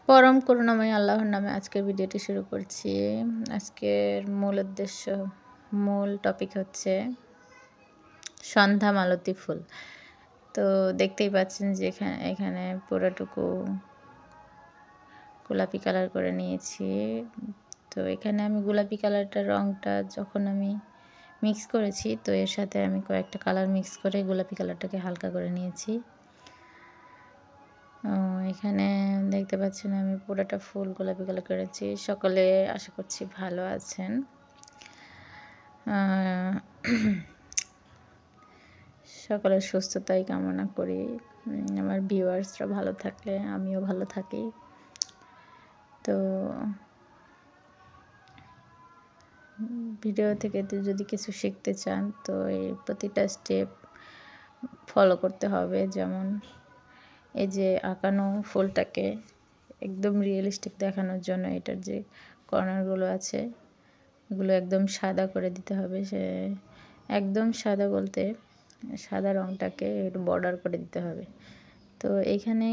পরম করুণাময় আল্লাহর নামে আজকের ভিডিওটি শুরু করছি। আজকের মূল টপিক হচ্ছে সন্ধ্যা মালতী ফুল। তো দেখতেই পাচ্ছেন যে এখানে পুরোটুকু গোলাপি কালার করে নিয়েছি। তো এখানে আমি গোলাপি কালারটার রঙটা যখন আমি মিক্স করেছি, তো এর সাথে আমি কয়েকটা কালার মিক্স করে গোলাপি কালারটাকে হালকা করে নিয়েছি। এখানে দেখতে পাচ্ছেন আমি পুরোটা ফুল গোলাপি কালার করেছি। সকলে আশা করছি ভালো আছেন। সকলের সুস্থতাই কামনা করি। আমার ভিউয়ার্সরা ভালো থাকলে আমিও ভালো থাকি। তো ভিডিও থেকে যদি কিছু শিখতে চান তো এই প্রতিটা স্টেপ ফলো করতে হবে। যেমন এই যে আঁকানো ফুলটাকে একদম রিয়েলিস্টিক দেখানোর জন্য এটার যে কর্নারগুলো আছে এগুলো একদম সাদা করে দিতে হবে। সে একদম সাদা বলতে সাদা রঙটাকে একটু বর্ডার করে দিতে হবে। তো এইখানে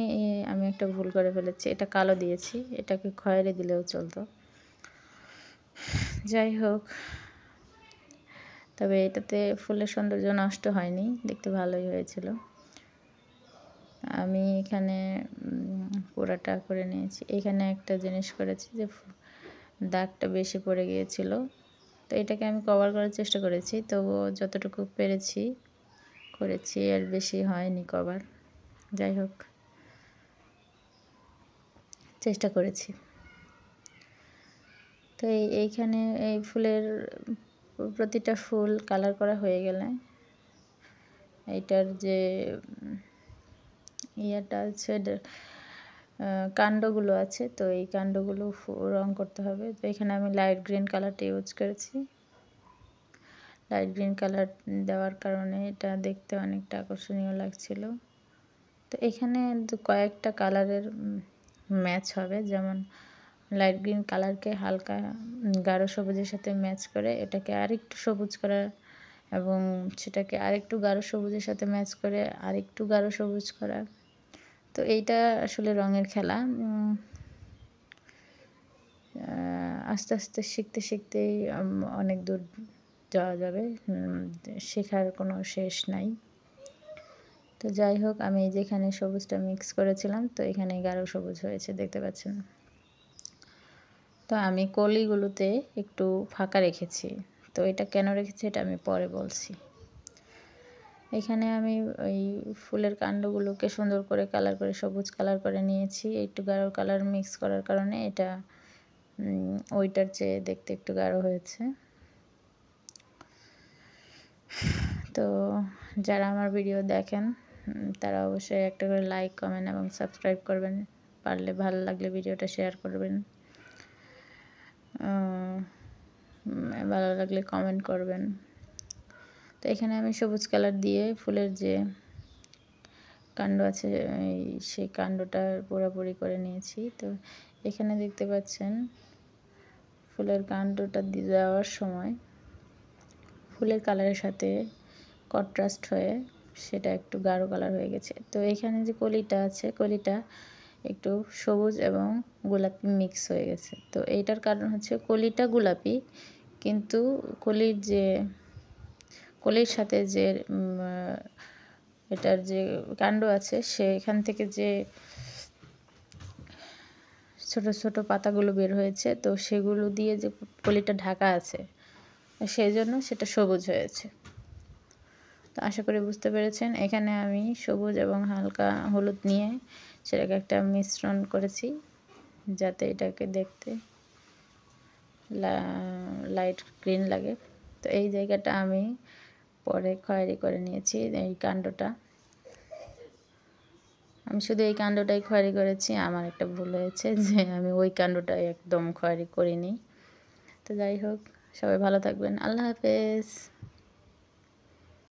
আমি একটা ভুল করে ফেলেছি, এটা কালো দিয়েছি, এটাকে খয়েরি দিলেও চলতো। যাই হোক, তবে এটাতে ফুলের সৌন্দর্য নষ্ট হয়নি, দেখতে ভালোই হয়েছিল। আমি এখানে পুরাটা করে নিয়েছি। এখানে একটা জিনিস করেছি যে দাগটা বেশি পড়ে গিয়েছিল, তো এটাকে আমি কভার করার চেষ্টা করেছি, তবুও যতটুকু পেরেছি করেছি, আর বেশি হয়নি কভার। যাই হোক, চেষ্টা করেছি। তো এইখানে এই ফুলের প্রতিটা ফুল কালার করা হয়ে গেলে এইটার যে ইয়েটা আছে কাণ্ডগুলো আছে, তো এই কাণ্ডগুলো রং করতে হবে। তো এখানে আমি লাইট গ্রিন কালারটা ইউজ করেছি। লাইট গ্রিন কালার দেওয়ার কারণে এটা দেখতে অনেকটা আকর্ষণীয় লাগছিল। তো এখানে কয়েকটা কালারের ম্যাচ হবে, যেমন লাইট গ্রিন কালারকে হালকা গাঢ় সবুজের সাথে ম্যাচ করে এটাকে আরেকটু সবুজ করা, এবং সেটাকে আরেকটু গাঢ় সবুজের সাথে ম্যাচ করে আরেকটু গাঢ় সবুজ করা। তো এইটা আসলে রঙের খেলা। আস্তে আস্তে শিখতে শিখতেই অনেক দূর যাওয়া যাবে, শেখার কোনো শেষ নাই। তো যাই হোক, আমি যেখানে সবুজটা মিক্স করেছিলাম তো এখানে গাঢ় সবুজ হয়েছে, দেখতে পাচ্ছেন। তো আমি কলিগুলোতে একটু ফাঁকা রেখেছি, তো এটা কেন রেখেছি এটা আমি পরে বলছি। এখানে আমি ওই ফুলের কাণ্ডগুলোকে সুন্দর করে কালার করে সবুজ কালার করে নিয়েছি। একটু গাঢ় কালার মিক্স করার কারণে এটা ওইটার চেয়ে দেখতে একটু গাঢ় হয়েছে। তো যারা আমার ভিডিও দেখেন তারা অবশ্যই একটা করে লাইক, কমেন্ট এবং সাবস্ক্রাইব করবেন। পারলে ভালো লাগলে ভিডিওটা শেয়ার করবেন, ভালো লাগলে কমেন্ট করবেন। তো এখানে আমি সবুজ কালার দিয়ে ফুলের যে কাণ্ড আছে সেই কাণ্ডটা পুরোপুরি করে নিয়েছি। তো এখানে দেখতে পাচ্ছেন ফুলের কাণ্ডটা দিয়ে দেওয়ার সময় ফুলের কালারের সাথে কন্ট্রাস্ট হয়ে সেটা একটু গাঢ় কালার হয়ে গেছে। তো এখানে যে কলিটা আছে, কলিটা একটু সবুজ এবং গোলাপি মিক্স হয়ে গেছে। তো এইটার কারণ হচ্ছে কলিটা গোলাপি, কিন্তু কলির সাথে যে এটার যে কাণ্ড আছে সেখান থেকে যে ছোট ছোট পাতাগুলো বের হয়েছে, তো সেগুলো দিয়ে যে কলিটা ঢাকা আছে সেই জন্য সেটা সবুজ হয়েছে। তো আশা করি বুঝতে পেরেছেন। এখানে আমি সবুজ এবং হালকা হলুদ নিয়ে সেটাকে একটা মিশ্রণ করেছি যাতে এটাকে দেখতে লাইট গ্রিন লাগে। তো এই জায়গাটা আমি পরে খয়েরি করে নিয়েছি। এই কাণ্ডটা আমি শুধু এই কাণ্ডটাই খয়েরি করেছি। আমার একটা ভুল হয়েছে যে আমি ওই কাণ্ডটাই একদম খয়েরি করিনি। তো যাই হোক, সবাই ভালো থাকবেন। আল্লাহ হাফেজ।